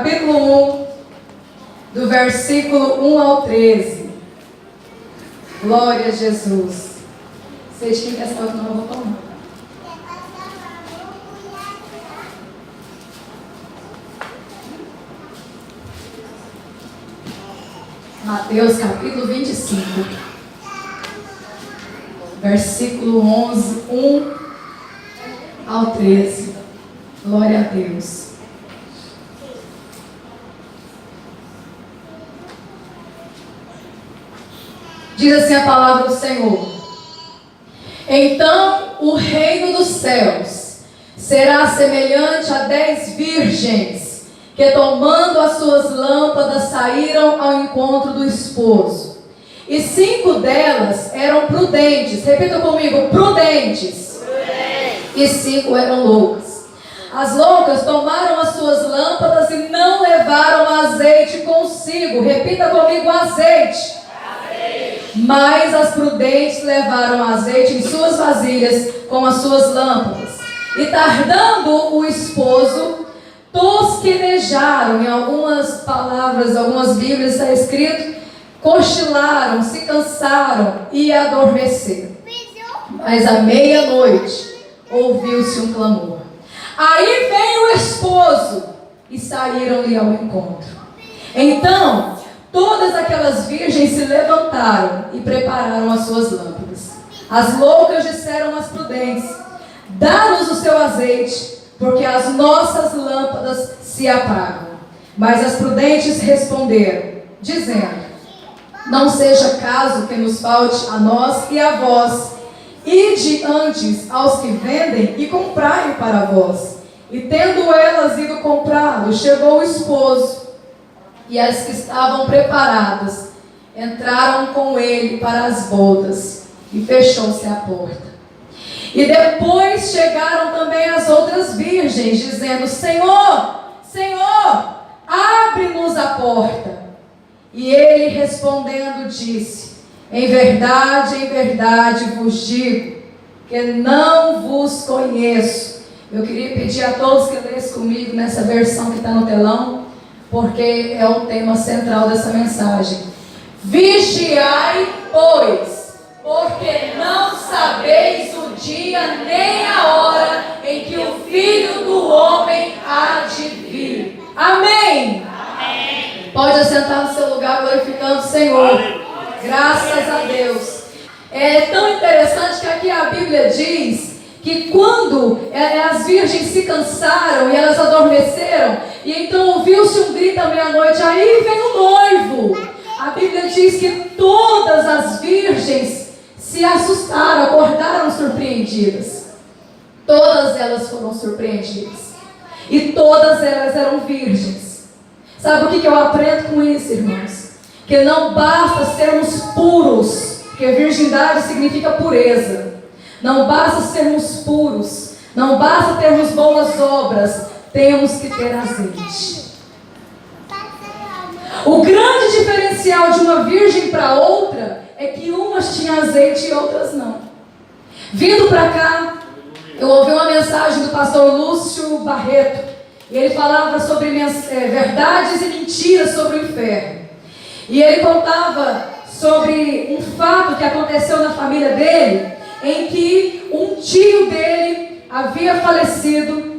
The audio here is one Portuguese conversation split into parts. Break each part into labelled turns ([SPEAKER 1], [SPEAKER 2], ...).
[SPEAKER 1] capítulo 1, do versículo 1 ao 13. Glória a Jesus. Vocês têm que essa outra não vou tomar. Mateus capítulo 25, versículo 11, 1 ao 13. Glória a Deus. Diz assim a palavra do Senhor: então o reino dos céus será semelhante a 10 virgens que, tomando as suas lâmpadas, saíram ao encontro do esposo. E 5 delas eram prudentes. Repita comigo: prudentes. E 5 eram loucas. As loucas tomaram as suas lâmpadas e não levaram azeite consigo. Repita comigo: azeite. Mas as prudentes levaram azeite em suas vasilhas com as suas lâmpadas. E tardando o esposo, tosquenejaram. Em algumas palavras, algumas bíblias está escrito: cochilaram, se cansaram e adormeceram. Mas à meia-noite ouviu-se um clamor. Aí veio o esposo e saíram-lhe ao encontro. Então todas aquelas virgens se levantaram e prepararam as suas lâmpadas. As loucas disseram às prudentes: dá-nos o seu azeite, porque as nossas lâmpadas se apagam. Mas as prudentes responderam, dizendo: não seja caso que nos falte a nós e a vós. Ide antes aos que vendem e comprai-o para vós. E tendo elas ido comprá-lo, chegou o esposo. E as que estavam preparadas entraram com ele para as bodas, e fechou-se a porta. E depois chegaram também as outras virgens, dizendo: Senhor, Senhor, abre-nos a porta. E ele respondendo disse: em verdade vos digo, que não vos conheço. Eu queria pedir a todos que lessem comigo nessa versão que está no telão, porque é o tema central dessa mensagem. Vigiai, pois, porque não sabeis o dia nem a hora em que o Filho do Homem há de vir. Amém? Amém. Pode assentar no seu lugar glorificando o Senhor. Graças a Deus. É tão interessante que aqui a Bíblia diz que quando as virgens se cansaram e elas adormeceram, e então ouviu-se um grito à meia-noite: aí vem o noivo. A Bíblia diz que todas as virgens se assustaram, acordaram surpreendidas. Todas elas foram surpreendidas. E todas elas eram virgens. Sabe o que eu aprendo com isso, irmãos? Que não basta sermos puros, porque virgindade significa pureza. Não basta sermos puros, não basta termos boas obras, temos que ter azeite. O grande diferencial de uma virgem para outra é que umas tinham azeite e outras não. Vindo para cá, eu ouvi uma mensagem do pastor Lúcio Barreto, e ele falava sobre verdades e mentiras sobre o inferno. E ele contava sobre um fato que aconteceu na família dele, em que um tio dele havia falecido.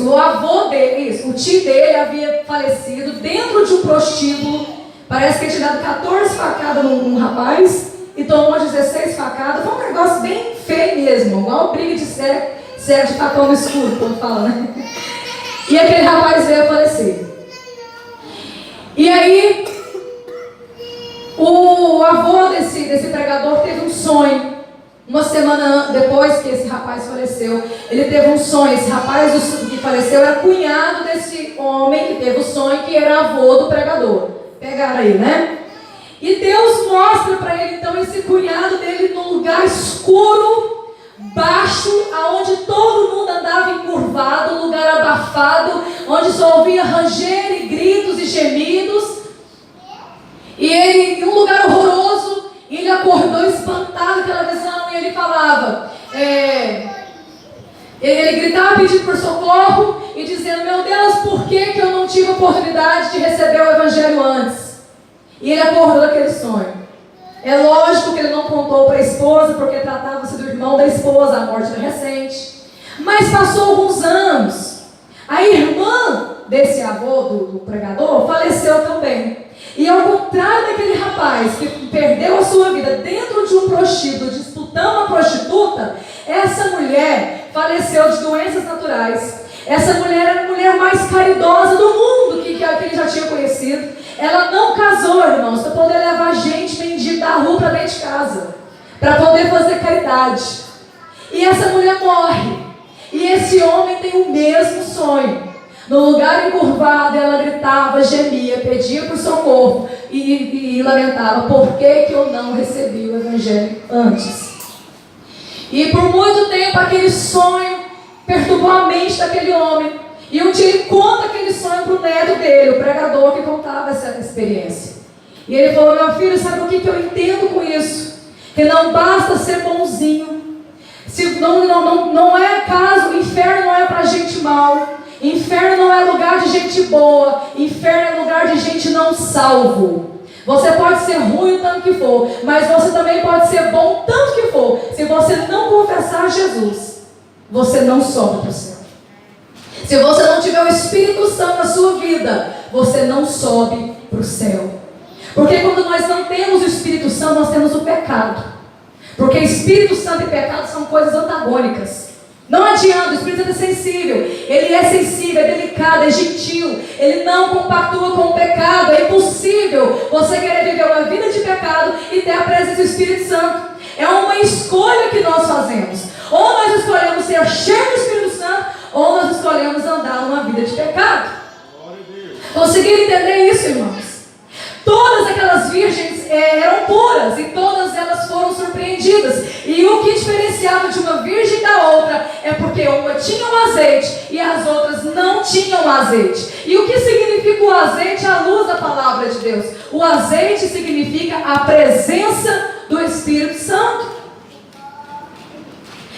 [SPEAKER 1] O avô dele, o tio dele havia falecido dentro de um prostíbulo. Parece que ele tinha dado 14 facadas num rapaz e tomou 16 facadas. Foi um negócio bem feio mesmo, igual briga de cego de facão no escuro, como fala, né? E aquele rapaz veio a falecer. E aí, o avô desse pregador teve um sonho. Uma semana depois que esse rapaz faleceu, ele teve um sonho. Esse rapaz que faleceu era cunhado desse homem que teve o sonho, que era avô do pregador. Pegaram aí, né? E Deus mostra para ele então esse cunhado dele num lugar escuro, baixo, aonde todo mundo andava encurvado, um lugar abafado, onde só ouvia ranger e gritos e gemidos. E ele, em um lugar horroroso, ele acordou espantado pela visão, e ele falava, ele ele gritava pedindo por socorro e dizendo: meu Deus, por que eu não tive oportunidade de receber o evangelho antes? E ele acordou daquele sonho. É lógico que ele não contou para a esposa, porque tratava-se do irmão da esposa, a morte era recente. Mas passou alguns anos. A irmã desse avô, do pregador, faleceu também. E ao contrário daquele rapaz que perdeu a sua vida dentro de um prostíbulo, disputando uma prostituta, essa mulher faleceu de doenças naturais. Essa mulher era a mulher mais caridosa do mundo que ele já tinha conhecido. Ela não casou, irmãos, para poder levar gente mendiga da rua para dentro de casa, para poder fazer caridade. E essa mulher morre. E esse homem tem o mesmo sonho. No lugar encurvado, ela gritava, gemia, pedia por socorro e lamentava: por que eu não recebi o evangelho antes? E por muito tempo aquele sonho perturbou a mente daquele homem. E um dia ele conta aquele sonho para o neto dele, o pregador que contava essa experiência. E ele falou: meu filho, sabe o que eu entendo com isso? Que não basta ser bonzinho. Não é caso, o inferno não é para gente mal. Inferno não é lugar de gente boa. Inferno é lugar de gente não salvo. Você pode ser ruim o tanto que for, mas você também pode ser bom o tanto que for. Se você não confessar Jesus, você não sobe para o céu. Se você não tiver o Espírito Santo na sua vida, você não sobe para o céu. Porque quando nós não temos o Espírito Santo, nós temos o pecado. Porque Espírito Santo e pecado são coisas antagônicas. Não adianta, o Espírito Santo é sensível. Ele é sensível, é delicado, é gentil. Ele não compactua com o pecado. É impossível você querer viver uma vida de pecado e ter a presença do Espírito Santo. É uma escolha que nós fazemos. Ou nós escolhemos ser cheios do Espírito Santo, ou nós escolhemos andar numa vida de pecado. Conseguiram entender isso, irmãos? Todas aquelas virgens eram puras e todas elas foram surpreendidas. E o que diferenciava de uma virgem da outra é porque uma tinha o azeite e as outras não tinham o azeite. E o que significa o azeite à luz da palavra de Deus? O azeite significa a presença do Espírito Santo.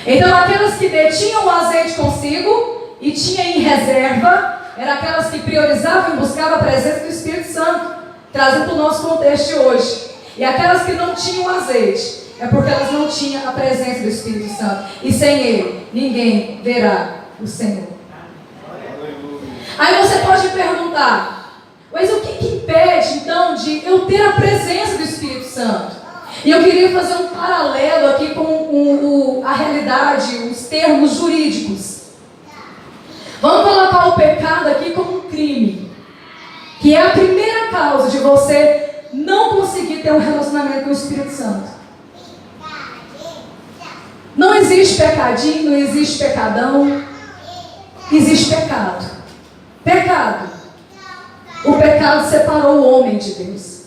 [SPEAKER 1] Então aquelas que detinham o azeite consigo e tinham em reserva, eram aquelas que priorizavam e buscavam a presença do Espírito Santo. Trazendo para o nosso contexto de hoje. E aquelas que não tinham azeite, é porque elas não tinham a presença do Espírito Santo. E sem Ele, ninguém verá o Senhor. Aí você pode perguntar: mas o que impede então de eu ter a presença do Espírito Santo? E eu queria fazer um paralelo aqui com a realidade, os termos jurídicos. Vamos colocar o pecado aqui como um crime, que é a primeira causa de você não conseguir ter um relacionamento com o Espírito Santo. Não existe pecadinho, não existe pecadão. Existe pecado. Pecado. O pecado separou o homem de Deus.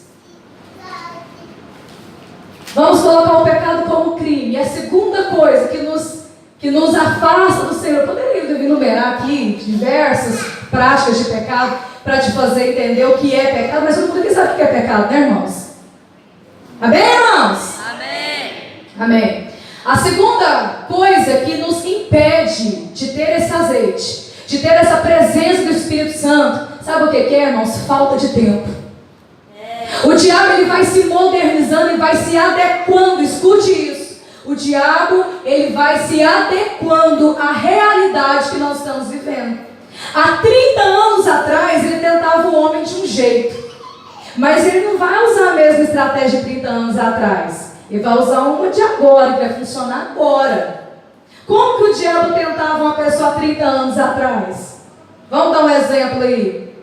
[SPEAKER 1] Vamos colocar o pecado como crime. E a segunda coisa que nos afasta do Senhor. Eu poderia enumerar aqui diversas práticas de pecado para te fazer entender o que é pecado, mas todo mundo aqui sabe o que é pecado, né, irmãos? Amém, irmãos? Amém. Amém. A segunda coisa que nos impede de ter esse azeite, de ter essa presença do Espírito Santo, sabe o que é, irmãos? Falta de tempo. O diabo, ele vai se modernizando e vai se adequando, escute isso. O diabo, ele vai se adequando à realidade que nós estamos vivendo. Há 30 anos atrás, ele tentava o homem de um jeito. Mas ele não vai usar a mesma estratégia de 30 anos atrás. Ele vai usar uma de agora, que vai funcionar agora. Como que o diabo tentava uma pessoa há 30 anos atrás? Vamos dar um exemplo aí.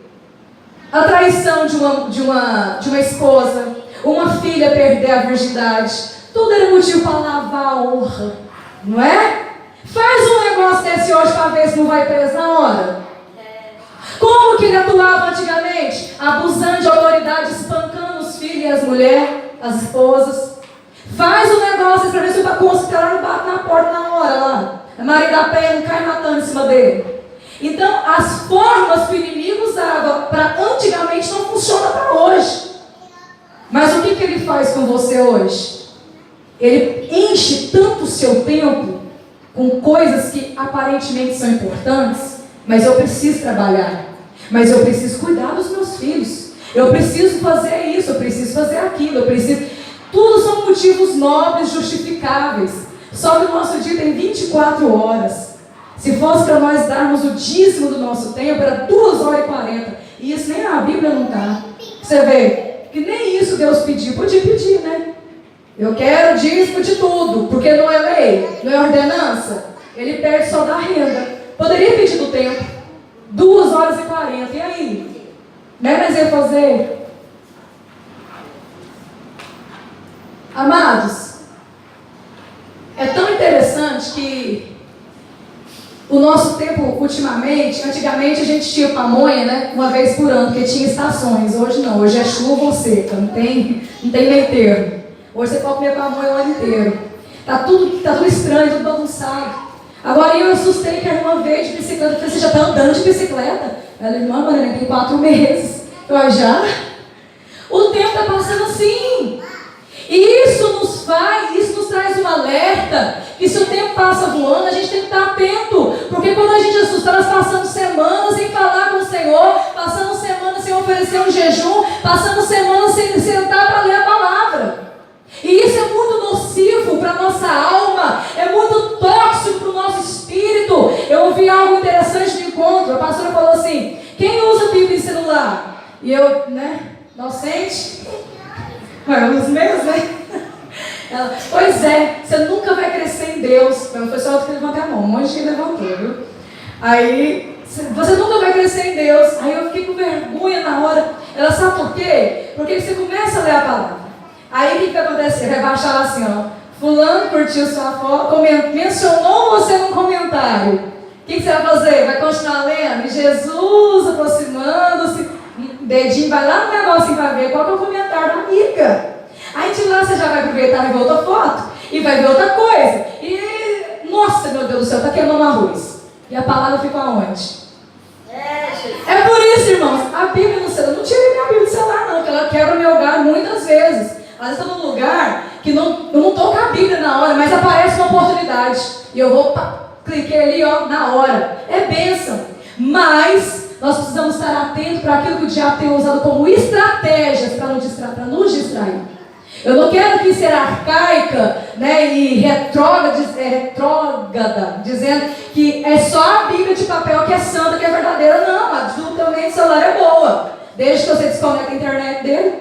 [SPEAKER 1] A traição de uma esposa, uma filha perder a virgindade. Tudo era motivo para lavar a honra, não é? Faz um negócio desse hoje para ver se não vai preso na hora. Como que ele atuava antigamente? Abusando de autoridade, espancando os filhos e as mulheres, as esposas. Faz um negócio para ver se o considerado não bate na porta na hora lá. A marido da pé não cai matando em cima dele. Então, as formas que o inimigo usava para antigamente não funcionam para hoje. Mas o que ele faz com você hoje? Ele enche tanto o seu tempo com coisas que aparentemente são importantes, mas eu preciso trabalhar, mas eu preciso cuidar dos meus filhos, eu preciso fazer isso, eu preciso fazer aquilo, eu preciso... Tudo são motivos nobres, justificáveis. Só que o nosso dia tem 24 horas. Se fosse para nós darmos o dízimo do nosso tempo, era 2 horas e 40. E isso nem a Bíblia não está. Você vê que nem isso Deus pediu. Podia pedir, né? Eu quero dízimo de tudo, porque não é lei, não é ordenança. Ele pede só da renda. Poderia pedir do tempo. 2 horas e 40. E aí? Né, mas ia fazer? Amados, é tão interessante que o nosso tempo, ultimamente, antigamente a gente tinha pamonha, né, uma vez por ano, porque tinha estações. Hoje não, hoje é chuva ou seca, não tem meio termo. Hoje você pode comer pamonha o ano inteiro. Tá tudo estranho, tudo bagunçado. Agora eu assustei que a irmã veio de bicicleta. Eu falei, você já está andando de bicicleta? Ela, irmã, Mariana, tem 4 meses. Eu já? O tempo está passando assim. E isso nos traz um alerta, que se o tempo passa voando, a gente tem que estar atento, porque quando a gente assusta, nós passamos semanas sem falar com o Senhor, passamos semanas sem oferecer um jejum, passamos semanas sem sentar para ler a palavra. E isso é muito nocivo para a nossa alma, é muito tóxico para o nosso espírito. Eu ouvi algo interessante no encontro, a pastora falou assim, quem usa Bíblia em celular? E eu, inocente... Os meus, né? Ela, pois é, você nunca vai crescer em Deus. Não foi só outro que levantou a mão, um monte que levantou, viu? Aí, você nunca vai crescer em Deus. Aí eu fiquei com vergonha na hora. Ela, sabe por quê? Porque você começa a ler a palavra. Aí o que vai acontecer? Vai baixar lá assim, ó. Fulano curtiu sua foto, mencionou você num comentário. O que você vai fazer? Vai continuar lendo? E Jesus aproximando-se. Dedinho vai lá no negocinho para ver qual que é o comentário da amiga. Aí de lá você já vai aproveitar e ver outra foto. E vai ver outra coisa. E, nossa, meu Deus do céu, está queimando arroz. E a palavra fica aonde? É por isso, irmãos, a Bíblia no celular, eu não tirei minha Bíblia do celular não, porque ela quebra meu lugar muitas vezes. Às vezes estou num lugar que eu não estou com a Bíblia na hora, mas aparece uma oportunidade. E eu vou, cliquei ali, ó, na hora. É bênção. Mas... nós precisamos estar atentos para aquilo que o diabo tem usado como estratégias para nos distrair. Eu não quero aqui ser arcaica, e retrógrada, dizendo que é só a Bíblia de papel que é santa, que é verdadeira. Não, absolutamente, o celular é boa. Desde que você desconecte a internet dele,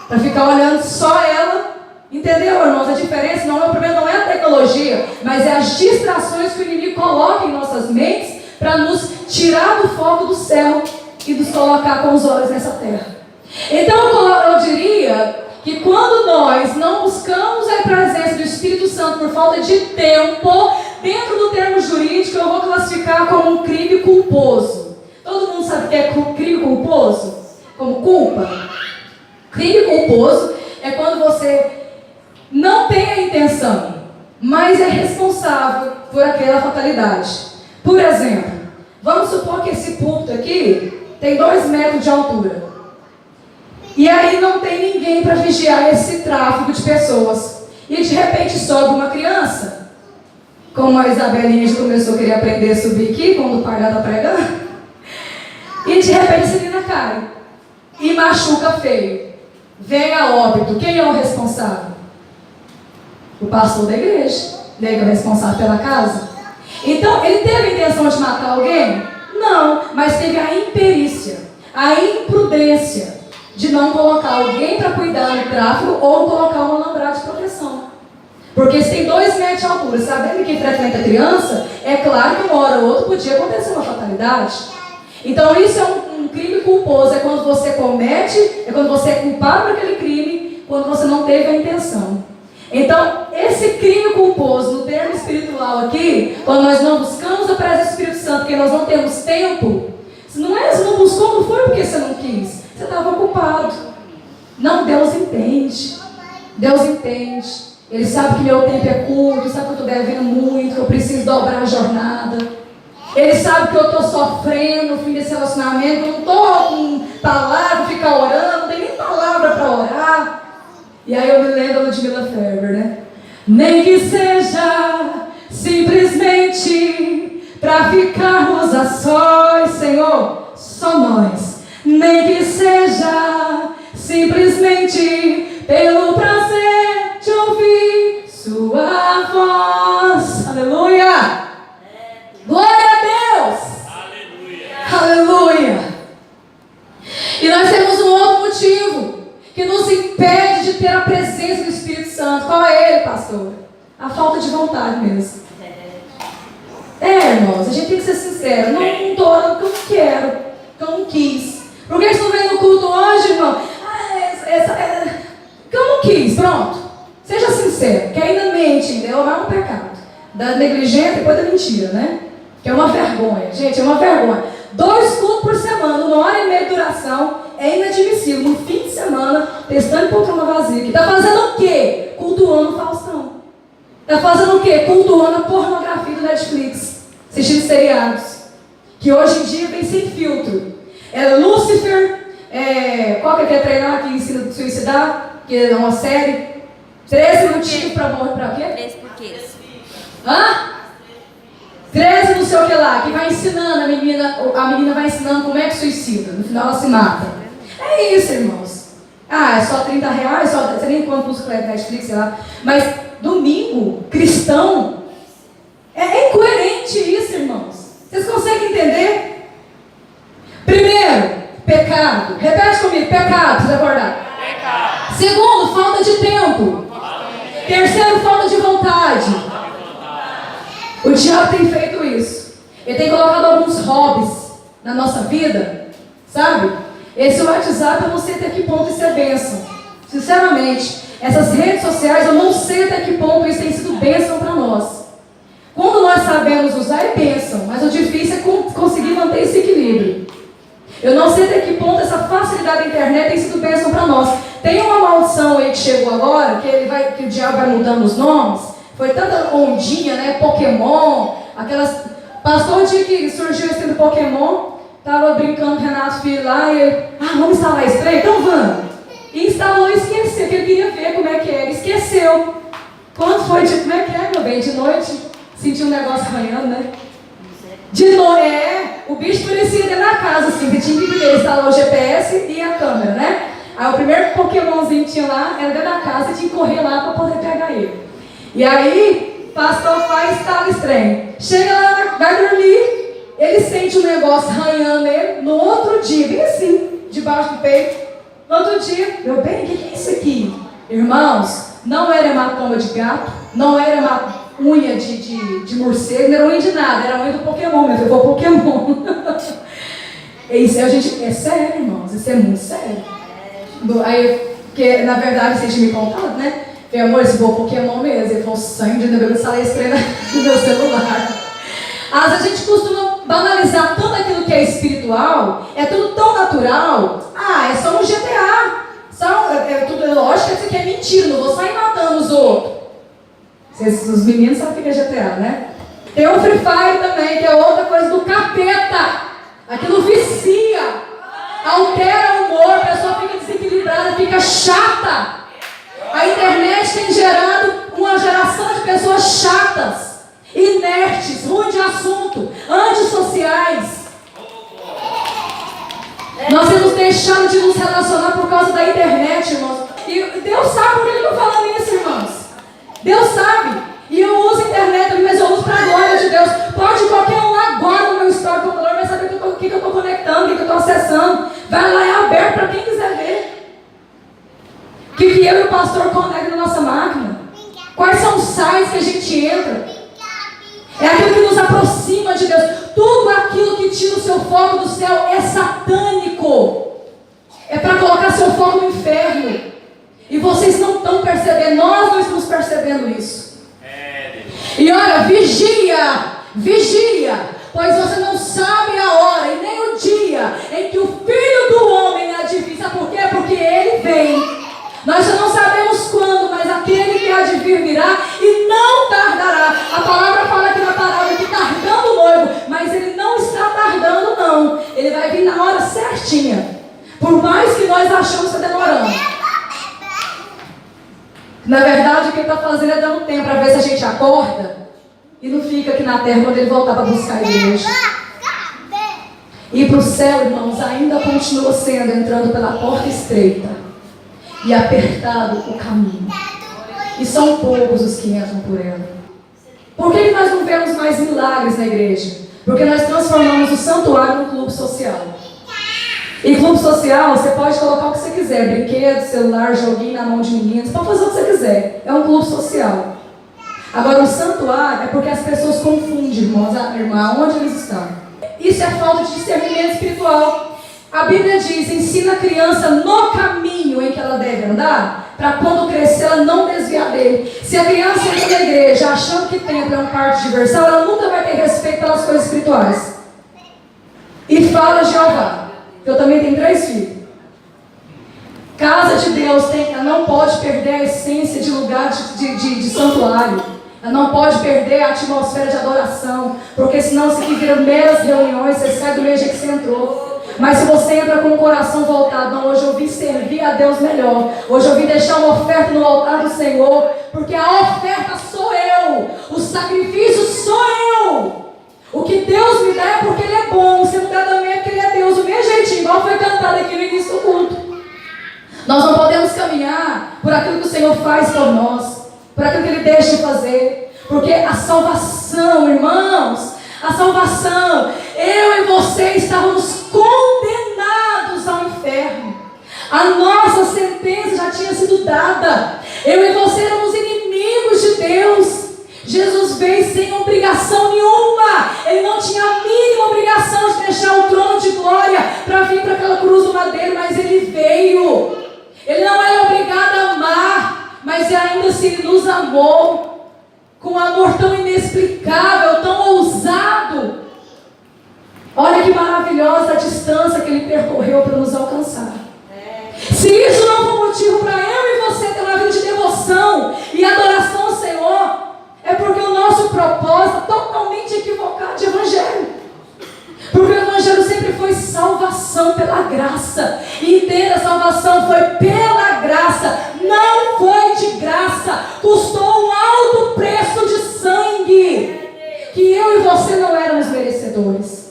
[SPEAKER 1] para ficar olhando só ela. Entendeu, irmãos? A diferença o problema não é a tecnologia, mas é as distrações que o inimigo coloca em nossas mentes para nos tirar do foco do céu e nos colocar com os olhos nessa terra. Então eu diria que quando nós não buscamos a presença do Espírito Santo por falta de tempo, dentro do termo jurídico eu vou classificar como um crime culposo. Todo mundo sabe o que é crime culposo? Como culpa? Crime culposo é quando você não tem a intenção, mas é responsável por aquela fatalidade. Por exemplo, vamos supor que esse púlpito aqui tem 2 metros de altura. E aí não tem ninguém para vigiar esse tráfego de pessoas. E de repente sobe uma criança, como a Isabelinha já começou a querer aprender a subir aqui, quando o pai está pregando. E de repente essa menina cai e machuca feio. Vem a óbito. Quem é o responsável? O pastor da igreja. Ele é o responsável pela casa. Então, ele teve a intenção de matar alguém? Não, mas teve a imperícia, a imprudência de não colocar alguém para cuidar do tráfego ou colocar um alambrado de proteção. Porque se tem 2 metros de altura, sabendo que frequenta criança, é claro que uma hora ou outra podia acontecer uma fatalidade. Então, isso é um crime culposo, é quando você comete, é quando você é culpado por aquele crime, quando você não teve a intenção. Então, esse crime culposo, no termo espiritual aqui, quando nós não buscamos a presença do Espírito Santo, porque nós não temos tempo, se não buscou, não foi porque você não quis, você estava ocupado. Não, Deus entende. Deus entende. Ele sabe que meu tempo é curto, sabe que eu estou devendo muito, que eu preciso dobrar a jornada. Ele sabe que eu estou sofrendo no fim desse relacionamento, eu não estou com palavra, ficar orando, não tem nem palavra para orar. E aí eu me lembro da Ludmilla Ferber, né? Nem que seja simplesmente pra ficarmos a sós, Senhor, só nós. Nem que seja simplesmente pelo prazer de ouvir sua voz. Aleluia! Glória a Deus! Aleluia! E nós temos um outro motivo que nos impede de ter a presença do Espírito Santo. Qual é ele, pastor? A falta de vontade mesmo. Irmãos, a gente tem que ser sincero. Não estou orando porque eu não quero, porque eu não quis. Por que vocês estão vendo no culto hoje, irmão? Porque eu não quis, pronto. Seja sincero, que ainda mente, entendeu? Não é um pecado. Da negligência e depois da mentira, né? Que é uma vergonha. Gente, é uma vergonha. 2 cultos por semana, 1h30 de duração, é inadmissível. No fim de semana, testando poltrona vazia. Que está fazendo o quê? Cultuando o Faustão. Está fazendo o quê? Cultuando a pornografia do Netflix. Assistindo seriados. Que hoje em dia vem sem filtro. Lúcifer, qual que é treinar que ensina a suicidar? Que é uma série. 13 motivos para morrer, para quê?
[SPEAKER 2] 13 porquês.
[SPEAKER 1] Hã? 13 não sei o que lá, que vai ensinando, a menina vai ensinando como é que suicida. No final ela se mata. É isso, irmãos. É só R$30, você nem quanto custa o Netflix, sei lá. Mas domingo, cristão, é incoerente isso, irmãos. Vocês conseguem entender? Primeiro, pecado. Repete comigo, pecado, precisa acordar. Pecado. Segundo, falta de tempo. Terceiro, falta de vontade. O diabo tem feito isso. Ele tem colocado alguns hobbies na nossa vida, sabe? Esse WhatsApp, eu não sei até que ponto isso é bênção. Sinceramente, essas redes sociais, eu não sei até que ponto isso tem sido bênção para nós. Quando nós sabemos usar, é bênção, mas o difícil é conseguir manter esse equilíbrio. Eu não sei até que ponto essa facilidade da internet tem sido bênção para nós. Tem uma maldição aí que chegou agora, que o diabo vai mudando os nomes. Foi tanta ondinha, né? Pokémon, aquelas... Pastor, o dia que surgiu esse do Pokémon, tava brincando com o Renato Filho lá e ele... vamos instalar esse trem? Então vamos. E instalou e esqueceu, que ele queria ver como é que era. Esqueceu. Quando foi de... Como é que é, meu bem? De noite, sentiu um negócio arranhando, né? De noite, o bicho parecia dentro da casa, assim, que tinha que primeiro instalar o GPS e a câmera, né? Aí o primeiro Pokémonzinho que tinha lá, era dentro da casa, e tinha que correr lá para poder pegar ele. E aí, pastor faz tal estranho. Chega lá, vai dormir, ele sente um negócio arranhando ele. No outro dia, bem assim, debaixo do peito. No outro dia, meu bem, o que é isso aqui? Irmãos, não era hematoma de gato, não era uma unha de morcego, não era unha de nada, era unha do Pokémon, meu filho, foi o Pokémon. Isso a gente, é sério, irmãos, isso é muito sério. Aí, porque na verdade, vocês tinham me contado, né? Falei, amor, esse foi o Pokémon mesmo. Ele falou, sangue de Deus, eu instalei esse trem no meu celular. Às vezes a gente costuma banalizar tudo aquilo que é espiritual, é tudo tão natural. É só um GTA. É tudo lógico, isso aqui é mentira, não vou sair matando os outros. Os meninos sabem o que é GTA, né? Tem o Free Fire também, que é outra coisa do capeta. Aquilo vicia, altera o humor, a pessoa fica desequilibrada, fica chata. A internet tem gerado uma geração de pessoas chatas, inertes, ruins de assunto, antissociais. Nós temos deixado de nos relacionar por causa da internet, irmãos. E Deus sabe por que eu estou falando isso, irmãos. Deus sabe. E eu uso a internet, mas eu uso para a glória de Deus. Pode qualquer um lá agora no meu story do computador vai saber o que eu estou conectando, o que eu estou acessando. Vai lá, é aberto para quem quiser ver. O que eu e o pastor conectam na nossa máquina? Quais são os sites que a gente entra? É aquilo que nos aproxima de Deus. Tudo aquilo que tira o seu foco do céu é satânico. É para colocar seu foco no inferno. E vocês não estão percebendo, nós não estamos percebendo isso. E olha, vigia, pois você não sabe a hora e nem o dia em que o Filho do Homem há de vir. Sabe por quê? Porque ele vem. Nós já não sabemos quando, mas aquele que há de vir virá e não tardará. A palavra fala aqui na palavra que tardando o noivo, mas ele não está tardando não. Ele vai vir na hora certinha. Por mais que nós achamos que está demorando. Na verdade, o que ele está fazendo é dando tempo para ver se a gente acorda e não fica aqui na terra quando ele voltar para buscar a igreja. Ir para o céu, irmãos, ainda continua sendo entrando pela porta estreita e apertado o caminho. E são poucos os que entram por ela. Por que nós não vemos mais milagres na igreja? Porque nós transformamos o santuário num clube social. E clube social, você pode colocar o que você quiser. Brinquedo, celular, joguinho na mão de meninos. Você pode fazer o que você quiser. É um clube social. Agora, o santuário é porque as pessoas confundem, irmãos, onde eles estão. Isso é falta de discernimento espiritual. A Bíblia diz, ensina a criança no caminho em que ela deve andar, para quando crescer ela não desviar dele. Se a criança entra na igreja achando que templo é um parque de diversão, ela nunca vai ter respeito pelas coisas espirituais. E fala Jeová, eu também tenho 3 filhos. Casa de Deus ela não pode perder a essência de lugar de santuário. Ela não pode perder a atmosfera de adoração, porque senão isso aqui vira meras reuniões, você sai do mesmo jeito que você entrou. Mas se você entra com o coração voltado, não, hoje eu vim servir a Deus melhor, hoje eu vim deixar uma oferta no altar do Senhor, porque a oferta sou eu, o sacrifício sou eu. O que Deus me dá é porque Ele é bom, se não dá também é porque Ele é Deus, o meu jeitinho, igual foi cantado aqui no início do culto. Nós não podemos caminhar por aquilo que o Senhor faz por nós, por aquilo que Ele deixa de fazer, porque a salvação, irmãos, a salvação, eu e você estávamos condenados ao inferno. A nossa sentença já tinha sido dada. Eu e você éramos inimigos de Deus. Jesus veio sem obrigação nenhuma. Ele não tinha a mínima obrigação de deixar o trono de glória para vir para aquela cruz do madeiro, mas Ele veio. Ele não era obrigado a amar, mas ainda assim Ele nos amou com um amor tão inexplicável, tão ousado. Olha que maravilhosa a distância que Ele percorreu para nos alcançar. Se isso não for motivo para eu e você ter uma vida de devoção e adoração ao Senhor, é porque o nosso propósito é totalmente equivocado de evangelho. Porque o evangelho sempre foi salvação pela graça. E ter a salvação foi pela graça, não foi de graça. Custou um alto preço de sangue, que eu e você não éramos merecedores.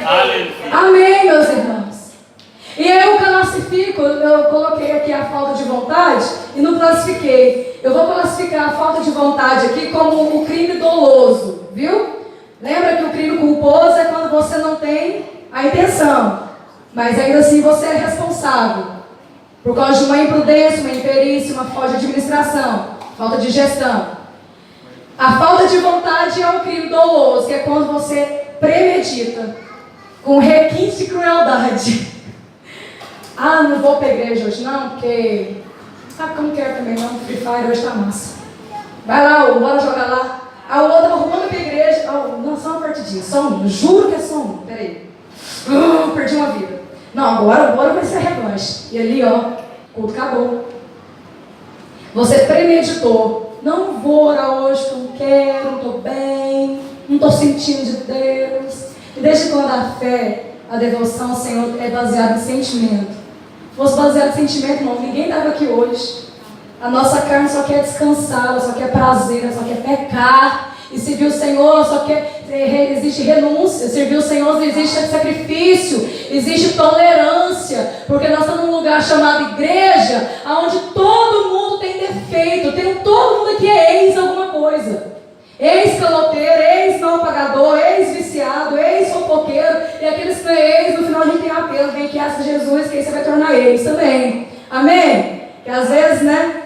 [SPEAKER 1] Amém. Amém, meus irmãos. E eu classifico, eu coloquei aqui a falta de vontade e não classifiquei. Eu vou classificar a falta de vontade aqui como um crime doloso, viu? Lembra que o crime culposo é quando você não tem a intenção, mas ainda assim você é responsável por causa de uma imprudência, uma imperícia, uma falta de administração, falta de gestão. A falta de vontade é um crime doloso, que é quando você premedita com requinte de crueldade. Ah, não vou para a igreja hoje não, porque eu não quero também não, Free Fire hoje tá massa. Vai lá, bora jogar lá. A outra arrumando para a igreja. Não, só uma partidinha, só um. Juro que é só um. Peraí. Perdi uma vida. Não, agora vai ser a revanche. E ali, ó, o culto acabou. Você premeditou. Não vou orar hoje, que eu não quero, não estou bem, não estou sentindo de Deus. E desde quando a fé, a devoção ao Senhor é baseada em sentimento? Se fosse baseado em sentimento, não, ninguém estava aqui hoje. A nossa carne só quer descansar, ela só quer prazer, ela só quer pecar. E servir o Senhor só quer, existe renúncia. Servir o Senhor existe sacrifício, existe tolerância. Porque nós estamos num lugar chamado igreja, onde todo mundo tem defeito. Todo mundo aqui é ex alguma coisa. Ex-caloteiro, ex-mal pagador, ex-viciado, ex-fofoqueiro. E aqueles que não é ex, no final a gente tem apelo. Vem que essa Jesus, que aí você vai tornar ex também. Amém? Que às vezes, né?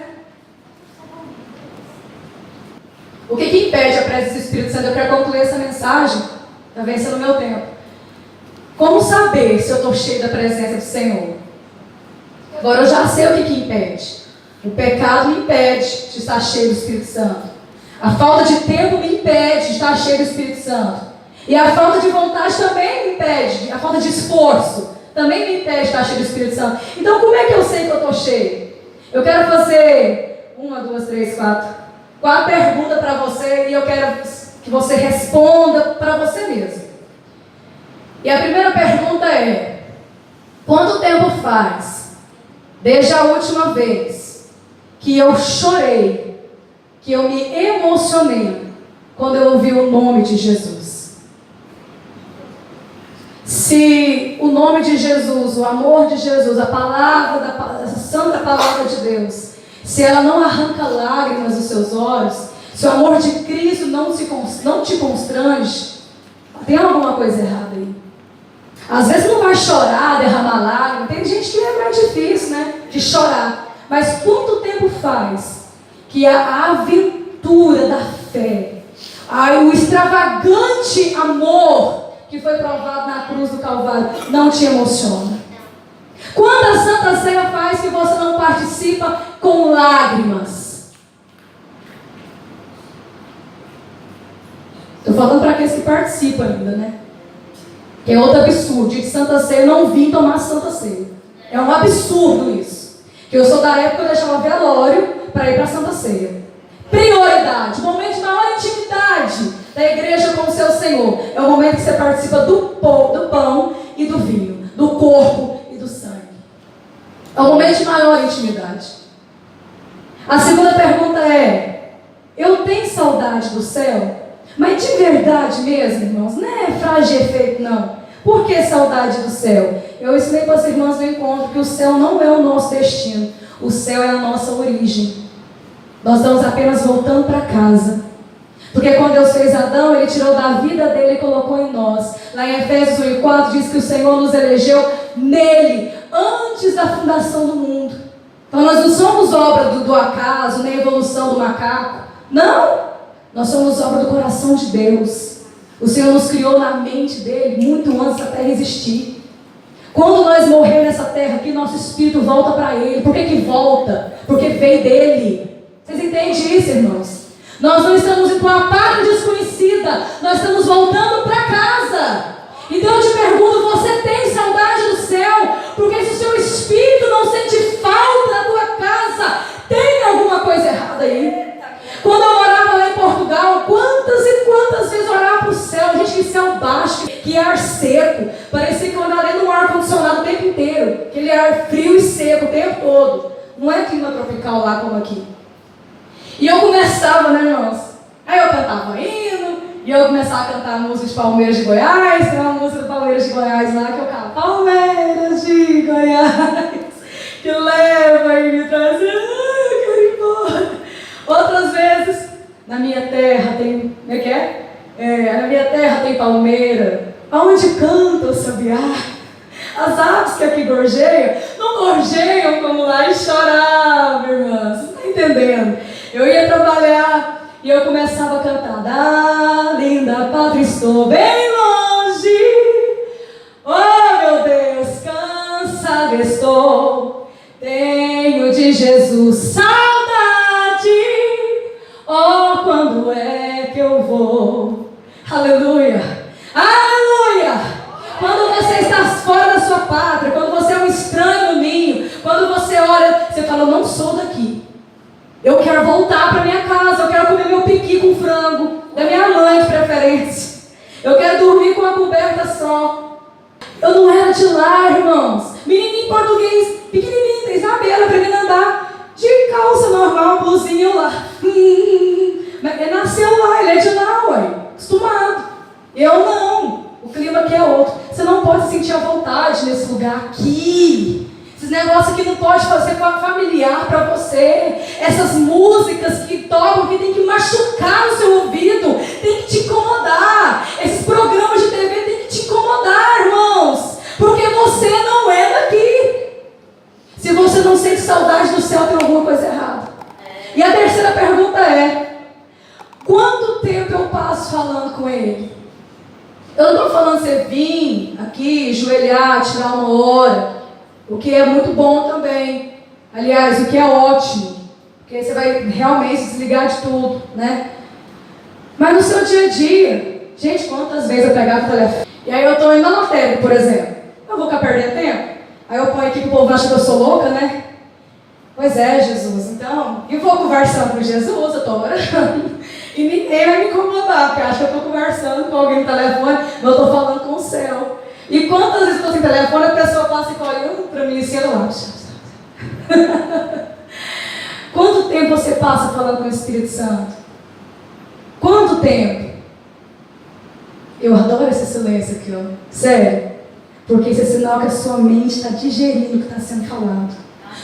[SPEAKER 1] O que impede a presença do Espírito Santo? Eu quero concluir essa mensagem, está vencendo o meu tempo. Como saber se eu estou cheio da presença do Senhor? Agora eu já sei o que impede. O pecado me impede de estar cheio do Espírito Santo. A falta de tempo me impede de estar cheio do Espírito Santo. E a falta de vontade também me impede. A falta de esforço também me impede de estar cheio do Espírito Santo. Então como é que eu sei que eu estou cheio? Eu quero fazer 1, 2, 3, 4 perguntas para você e eu quero que você responda para você mesmo. E a primeira pergunta é: quanto tempo faz, desde a última vez, que eu chorei, que eu me emocionei quando eu ouvi o nome de Jesus. Se o nome de Jesus, o amor de Jesus, a santa palavra de Deus, se ela não arranca lágrimas dos seus olhos, se o amor de Cristo não te constrange, tem alguma coisa errada aí. Às vezes não vai chorar, derramar lágrimas. Tem gente que é mais difícil, né? De chorar. Mas quanto tempo faz que a aventura da fé, o extravagante amor que foi provado na cruz do Calvário não te emociona? Quando a Santa Ceia faz que você não participa com lágrimas? Estou falando para aqueles que participam ainda, né? Que é outro absurdo. De Santa Ceia, eu não vim tomar Santa Ceia. É um absurdo isso. Que eu sou da época que eu deixava velório para ir para a Santa Ceia. Prioridade, momento de maior intimidade da igreja com o seu Senhor. É o momento que você participa do pão e do vinho, do corpo e do sangue. É o momento de maior intimidade. A segunda pergunta é: eu tenho saudade do céu? Mas de verdade mesmo, irmãos, não é frase de efeito, não. Por que saudade do céu? Eu ensinei para as irmãs no encontro que o céu não é o nosso destino. O céu é a nossa origem. Nós estamos apenas voltando para casa. Porque quando Deus fez Adão, Ele tirou da vida dele e colocou em nós. Lá em Efésios 1:4 diz que o Senhor nos elegeu nele, antes da fundação do mundo. Então nós não somos obra do acaso, nem evolução do macaco. Não! Nós somos obra do coração de Deus. O Senhor nos criou na mente dele muito antes da terra existir. Quando nós morrermos nessa terra aqui, nosso espírito volta para Ele. Por que volta? Porque veio dele. Vocês entendem isso, irmãos? Nós não estamos indo para uma pátria desconhecida. Nós estamos voltando para casa. Então eu te pergunto, você tem saudade do céu? Porque se o seu espírito não sente falta da tua casa, tem alguma coisa errada aí. Quando eu morava lá em Portugal, quantas e quantas vezes eu olhava para o céu, gente, que céu baixo, que ar seco, parecia que eu andava dentro de um ar-condicionado o tempo inteiro, aquele ar frio e seco o tempo todo. Não é clima tropical lá como aqui. E eu começava, né, irmãos? Aí eu cantava hino, e eu começava a cantar a música de Palmeiras de Goiás. Tem uma música do Palmeiras de Goiás lá que eu canto: Palmeiras de Goiás, que leva e me traz, eu quero ir embora. Outras vezes, na minha terra tem, como é que é? Na minha terra tem palmeira, aonde canta o sabiá. As aves que aqui gorjeiam, não gorjeiam como lá e choravam, irmãs. Vocês estão entendendo? Eu ia trabalhar e eu começava a cantar: da linda pátria estou bem longe, oh meu Deus, cansada estou, tenho de Jesus saudade, oh, quando é que eu vou? Aleluia, aleluia. Quando você está fora da sua pátria, quando você é um estranho no ninho, quando você olha, você fala: eu não sou daqui, eu quero voltar para minha casa, eu quero comer meu piqui com frango, da minha mãe de preferência, eu quero dormir com uma coberta só. Eu não era de lá, irmãos. Menininho português, pequenininho, tem Isabela aprendendo a andar de calça normal, blusinha lá. Mas ele nasceu lá, ele é de lá, ué, acostumado. Eu não, o clima aqui é outro. Você não pode sentir a vontade nesse lugar aqui. Esses negócios que não pode fazer familiar para você. Essas músicas que tocam, que tem que machucar o seu ouvido, tem que te incomodar. Esses programas de TV tem que te incomodar, irmãos, porque você não é daqui. Se você não sente saudade do céu, tem alguma coisa errada. E a terceira pergunta é: quanto tempo eu passo falando com Ele? Eu não estou falando você vir aqui, joelhar, tirar uma hora, o que é muito bom também. Aliás, o que é ótimo, porque você vai realmente se desligar de tudo, né? Mas no seu dia a dia, gente, quantas vezes eu pegava o telefone? E aí eu estou indo na lotérica, por exemplo. Eu vou ficar perdendo tempo? Aí eu ponho aqui que o povo acha que eu sou louca, né? Pois é, Jesus, então, eu vou conversando com Jesus, eu estou orando. E ninguém vai me incomodar, porque acha que eu estou conversando com alguém no telefone, mas eu estou falando com o céu. E quantas vezes eu estou sem telefone, a pessoa passa e olhando para mim assim, lá. Quanto tempo você passa falando com o Espírito Santo? Quanto tempo. Eu adoro esse silêncio aqui, ó. Sério. Porque isso é sinal que a sua mente está digerindo o que está sendo falado.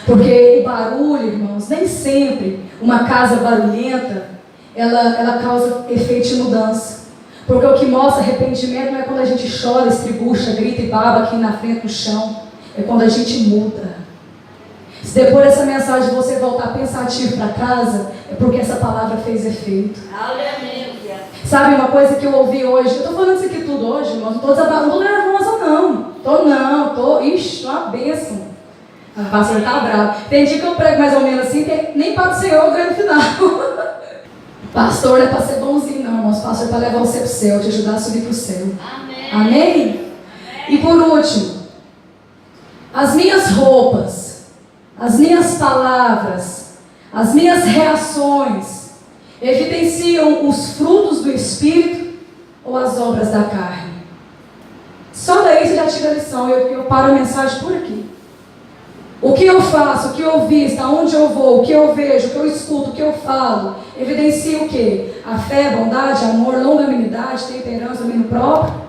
[SPEAKER 1] Porque o barulho, irmãos, nem sempre uma casa barulhenta, ela causa efeito de mudança. Porque o que mostra arrependimento não é quando a gente chora, estribucha, grita e baba aqui na frente do chão. É quando a gente muda. Se depois dessa mensagem você voltar pensativo para casa, é porque essa palavra fez efeito.
[SPEAKER 2] Aleluia.
[SPEAKER 1] Sabe uma coisa que eu ouvi hoje? Eu estou falando isso aqui tudo hoje, irmãos. Não estou desabafando, não estou nervosa, não. Ixi, uma bênção. O pastor está bravo. Tem dia que eu prego mais ou menos assim, que nem para o Senhor o grande final. Pastor não é para ser bonzinho, não, irmãos. Pastor é para levar você para o céu, te ajudar a subir para o céu.
[SPEAKER 2] Amém.
[SPEAKER 1] Amém? E por último, as minhas roupas, as minhas palavras, as minhas reações evidenciam os frutos do Espírito ou as obras da carne? Só daí você já tira a lição. Eu paro a mensagem por aqui. O que eu faço, o que eu visto, aonde eu vou, o que eu vejo, o que eu escuto, o que eu falo, evidencia o quê? A fé, bondade, amor, longanimidade, temperança, domínio próprio?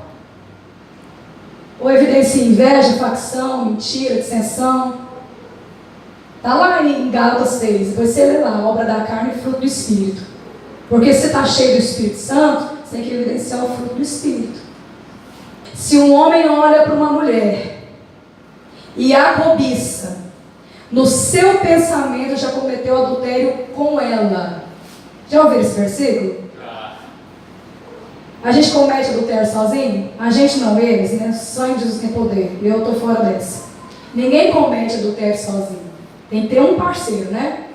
[SPEAKER 1] Ou evidencia inveja, facção, mentira, dissensão? Está lá em Gálatas 6, depois você lê lá, obra da carne e fruto do Espírito. Porque se você está cheio do Espírito Santo, você tem que evidenciar o fruto do Espírito. Se um homem olha para uma mulher e a cobiça, no seu pensamento já cometeu adultério com ela. Já ouviram esse versículo? A gente comete adultério sozinho? A gente não, eles, né? Só em Jesus tem poder. Eu estou fora dessa. Ninguém comete adultério sozinho. Tem que ter um parceiro, né?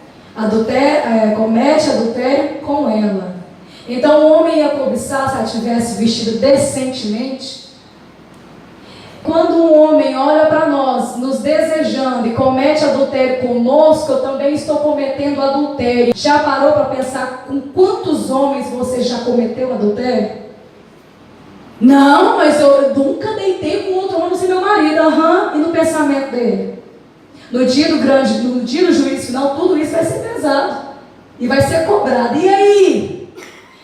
[SPEAKER 1] Comete adultério com ela. Então o homem ia cobiçar se ela tivesse vestido decentemente. Quando um homem olha para nós, nos desejando e comete adultério conosco, eu também estou cometendo adultério. Já parou para pensar com quantos homens você já cometeu adultério? Não, mas eu nunca deitei com outro homem sem meu marido. E no pensamento dele? No dia do juízo final, tudo isso vai ser pesado. E vai ser cobrado. E aí?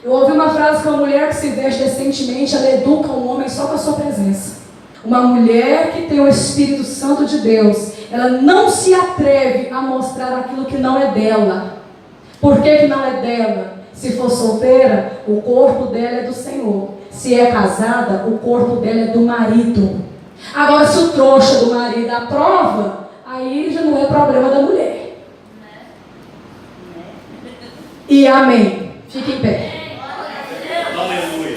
[SPEAKER 1] Eu ouvi uma frase que uma mulher que se veste decentemente, ela educa um homem só com a sua presença. Uma mulher que tem o Espírito Santo de Deus, ela não se atreve a mostrar aquilo que não é dela. Por que não é dela? Se for solteira, o corpo dela é do Senhor. Se é casada, o corpo dela é do marido. Agora, se o trouxa do marido aprova, aí já não é problema da mulher. E amém. Fique em pé.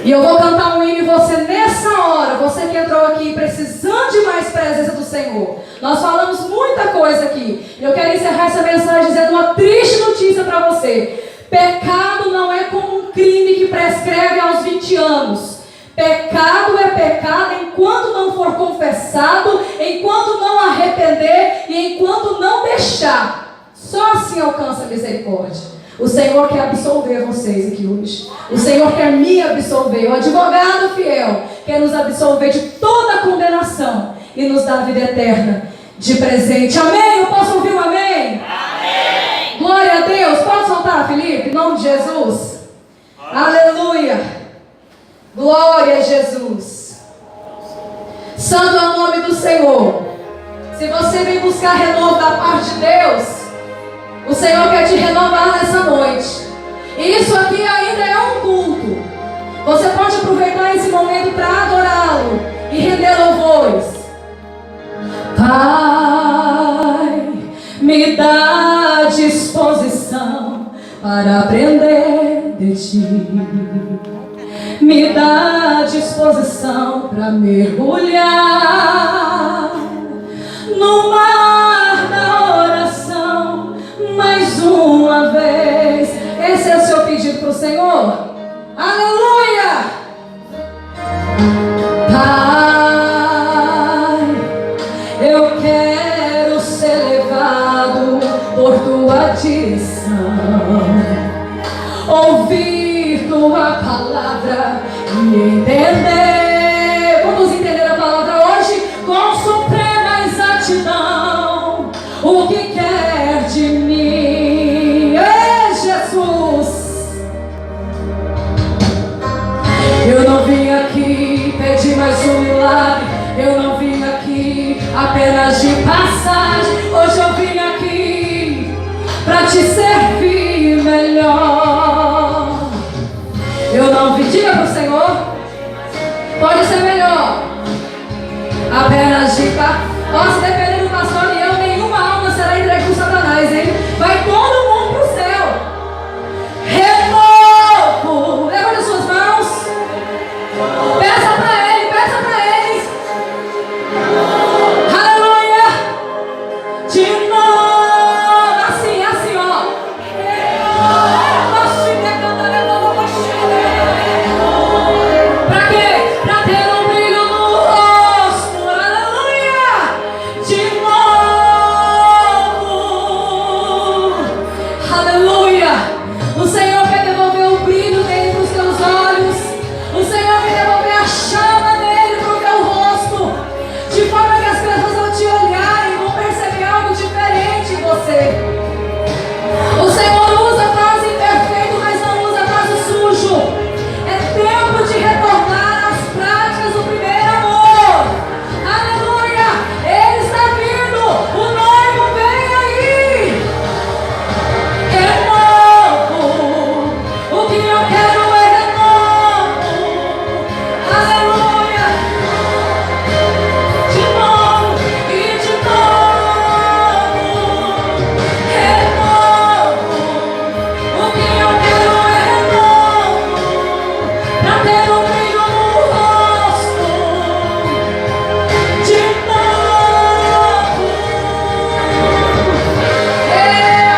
[SPEAKER 1] E eu vou cantar um hino e você nessa hora, você que entrou aqui precisando de mais presença do Senhor. Nós falamos muita coisa aqui. E eu quero encerrar essa mensagem dizendo uma triste notícia para você. Pecado não é como um crime que prescreve aos 20 anos. Pecado é pecado enquanto não for confessado, enquanto não arrepender e enquanto não deixar. Só assim alcança a misericórdia. O Senhor quer absolver vocês aqui hoje. O Senhor quer me absolver. O advogado fiel quer nos absolver de toda a condenação e nos dar a vida eterna de presente. Amém? Eu posso ouvir um amém? Amém! Glória a Deus. Pode soltar, Felipe? Em nome de Jesus. Aleluia. Glória a Jesus. Santo é o nome do Senhor. Se você vem buscar renovo da parte de Deus, o Senhor quer te renovar nessa noite. E isso aqui ainda é um culto. Você pode aproveitar esse momento para adorá-lo e render louvores. Pai, me dá disposição para aprender de ti. Me dá disposição para mergulhar no mar da oração mais uma vez. Esse é o seu pedido para o Senhor? Aleluia! Pai, eu quero ser levado por tua direção, ouvir tua palavra e entender. Vamos entender a palavra hoje com suprema exatidão. O que quer de mim, Jesus? O Senhor quer devolver o brilho dele para os teus olhos. O Senhor quer devolver a chama dele para o teu rosto, de forma que as pessoas vão te olhar e vão perceber algo diferente em você. O Senhor usa vaso imperfeito, mas não usa vaso sujo. É tempo de retornar às práticas do primeiro amor. Aleluia! Ele está vindo. O noivo vem aí. Renovo. O que eu quero é renovo. Aleluia! De novo e de novo. Renovo. O que eu quero é renovo. Pra ter um brilho no rosto. De novo.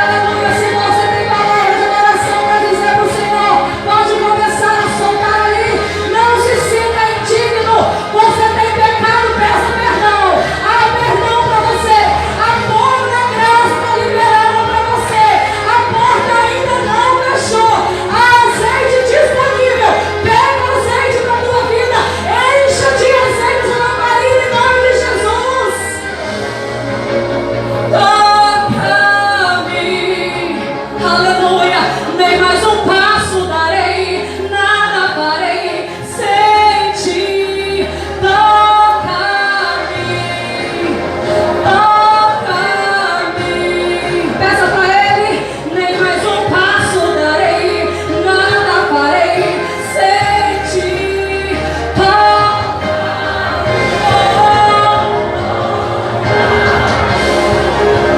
[SPEAKER 1] Aleluia. Se você tem palavras de oração para dizer para o Senhor, pode começar a soltar aí. Não se sinta indigno. Você tem pecado, peça perdão. Há perdão para você. A porta da graça está liberada para você. A porta ainda não fechou. Há azeite disponível. Pega o azeite para a tua vida. Encha de azeite na lamparina em nome de Jesus. Toca-me, aleluia. Nem mais um passo darei, nada farei sem ti. Toca-me, toca-me. Peça para ele. Nem mais um passo darei, nada farei sem ti.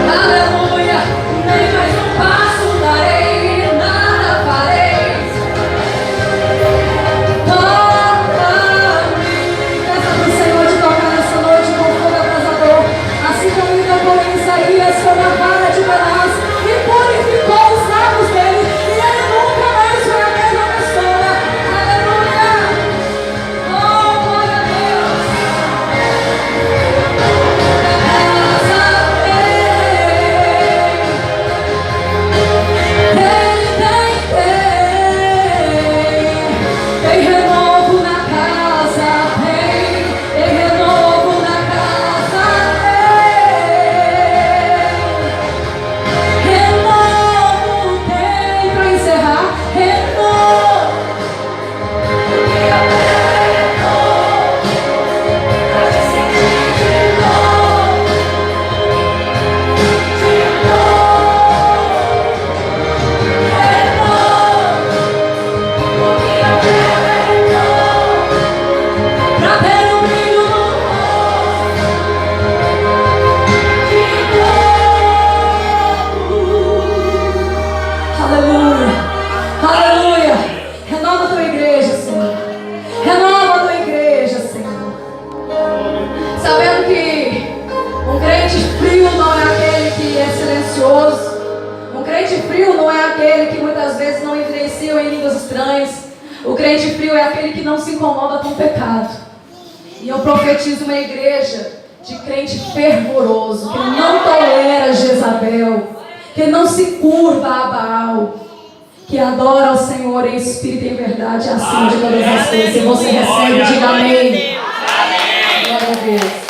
[SPEAKER 1] Aleluia, nem mais um passo darei, nada farei. Toca-me. Peça para o Senhor de tocar nessa noite com fogo abrasador. Assim como ele deu por Isaías com uma vara de Benaz e purificou os lábios dele, e ele nunca mais foi a mesma pessoa. Aleluia. Oh, glória a Deus. Tem renovo na casa, tem renovo na casa, renovo tem, para encerrar, renovo. Pra ter um brilho no rosto de novo. Aleluia, aleluia. Renova a tua igreja, Senhor. Renova a tua igreja, Senhor. Sabendo que um crente frio não é aquele que é silencioso. Um crente frio não é aquele que muitas vezes não evidencia em línguas estranhas. O crente frio é aquele que não se incomoda com o pecado. E eu profetizo uma igreja de crente fervoroso, que não tolera Jezabel, que não se curva a Baal, que adora ao Senhor em espírito e em verdade, acima de todas as coisas. Se você recebe, diga amém. Glória a Deus.